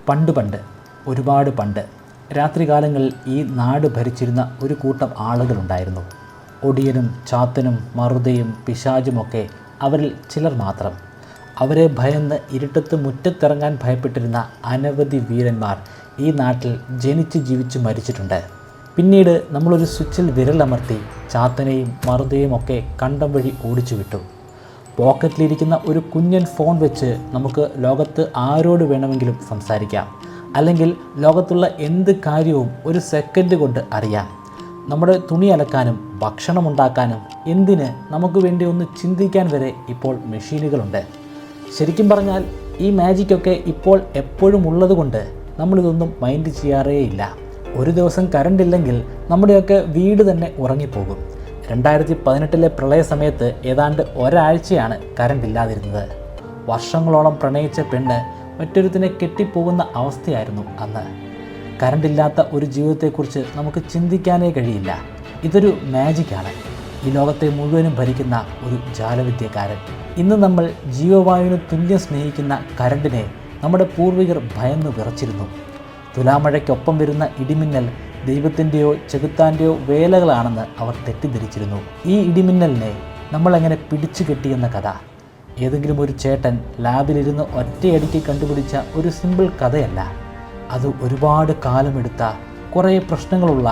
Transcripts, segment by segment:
പണ്ട് ഒരുപാട് പണ്ട് രാത്രികാലങ്ങളിൽ ഈ നാട് ഭരിച്ചിരുന്ന ഒരു കൂട്ടം ആളുകളുണ്ടായിരുന്നു. ഒടിയനും ചാത്തനും മറുതയും പിശാചുമൊക്കെ അവരിൽ ചിലർ മാത്രം. അവരെ ഭയന്ന് ഇരുട്ടത്ത് മുറ്റത്തിറങ്ങാൻ ഭയപ്പെട്ടിരുന്ന അനവധി വീരന്മാർ ഈ നാട്ടിൽ ജനിച്ച് ജീവിച്ച് മരിച്ചിട്ടുണ്ട്. പിന്നീട് നമ്മളൊരു സ്വിച്ചിൽ വിരലമർത്തി ചാത്തനെയും മറുതയും ഒക്കെ കണ്ടം വഴി ഓടിച്ചു വിട്ടു. പോക്കറ്റിലിരിക്കുന്ന ഒരു കുഞ്ഞൻ ഫോൺ വെച്ച് നമുക്ക് ലോകത്ത് ആരോട് വേണമെങ്കിലും സംസാരിക്കാം, അല്ലെങ്കിൽ ലോകത്തുള്ള എന്ത് കാര്യവും ഒരു സെക്കൻഡ് കൊണ്ട് അറിയാം. നമ്മുടെ തുണി അലക്കാനും ഭക്ഷണം ഉണ്ടാക്കാനും എന്തിന് നമുക്ക് വേണ്ടി ഒന്ന് ചിന്തിക്കാൻ വരെ ഇപ്പോൾ മെഷീനുകളുണ്ട്. ശരിക്കും പറഞ്ഞാൽ ഈ മാജിക്കൊക്കെ ഇപ്പോൾ എപ്പോഴും ഉള്ളത് കൊണ്ട് നമ്മളിതൊന്നും മൈൻഡ് ചെയ്യാറേയില്ല. ഒരു ദിവസം കറണ്ട് ഇല്ലെങ്കിൽ നമ്മുടെയൊക്കെ വീട് തന്നെ ഉറങ്ങിപ്പോകും. 2018 പ്രളയ സമയത്ത് ഏതാണ്ട് ഒരാഴ്ചയാണ് കറണ്ട് ഇല്ലാതിരുന്നത്. വർഷങ്ങളോളം പ്രണയിച്ച പെണ്ണ് മറ്റൊരുത്തിനെ കെട്ടിപ്പോകുന്ന അവസ്ഥയായിരുന്നു അന്ന്. കറണ്ടില്ലാത്ത ഒരു ജീവിതത്തെക്കുറിച്ച് നമുക്ക് ചിന്തിക്കാനേ കഴിയില്ല. ഇതൊരു മാജിക്കാണ്. ഈ ലോകത്തെ മുഴുവനും ഭരിക്കുന്ന ഒരു ജാലവിദ്യക്കാരൻ. ഇന്ന് നമ്മൾ ജീവവായുവിന് തുല്യം സ്നേഹിക്കുന്ന കറണ്ടിനെ നമ്മുടെ പൂർവികർ ഭയന്ന് വിറച്ചിരുന്നു. തുലാമഴയ്ക്കൊപ്പം വരുന്ന ഇടിമിന്നൽ ദൈവത്തിൻ്റെയോ ചെകുത്താൻ്റെയോ വേലകളാണെന്ന് അവർ തെറ്റിദ്ധരിച്ചിരുന്നു. ഈ ഇടിമിന്നലിനെ നമ്മളെങ്ങനെ പിടിച്ചു കെട്ടിയെന്ന കഥ ഏതെങ്കിലും ഒരു ചേട്ടൻ ലാബിലിരുന്ന് ഒറ്റയടിക്ക് കണ്ടുപിടിച്ച ഒരു സിമ്പിൾ കഥയല്ല. അത് ഒരുപാട് കാലമെടുത്ത കുറേ പ്രശ്നങ്ങളുള്ള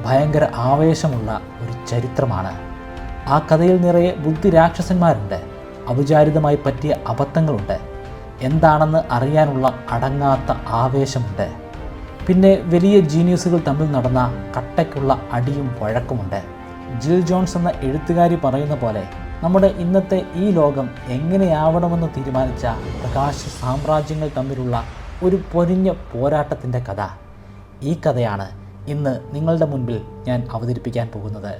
ഭയങ്കര ആവേശമുള്ള ഒരു ചരിത്രമാണ്. ആ കഥയിൽ നിറയെ ബുദ്ധിരാക്ഷസന്മാരുണ്ട്. അവിചാരിതമായി പറ്റിയ അബദ്ധങ്ങളുണ്ട്. എന്താണെന്ന് അറിയാനുള്ള അടങ്ങാത്ത ആവേശമുണ്ട്. പിന്നെ വലിയ ജീനിയസുകൾ തമ്മിൽ നടന്ന കട്ടയ്ക്കുള്ള അടിയും വഴക്കുമുണ്ട്. ജിൽ ജോൺസ് എന്ന എഴുത്തുകാരി പറയുന്ന പോലെ നമ്മുടെ ഇന്നത്തെ ഈ ലോകം എങ്ങനെയാവണമെന്ന് തീരുമാനിച്ച പ്രകാശ സാമ്രാജ്യങ്ങൾ തമ്മിലുള്ള ഒരു പൊരിഞ്ഞ പോരാട്ടത്തിൻ്റെ കഥ. ഈ കഥയാണ് ഇന്ന് നിങ്ങളുടെ മുൻപിൽ ഞാൻ അവതരിപ്പിക്കാൻ പോകുന്നത്.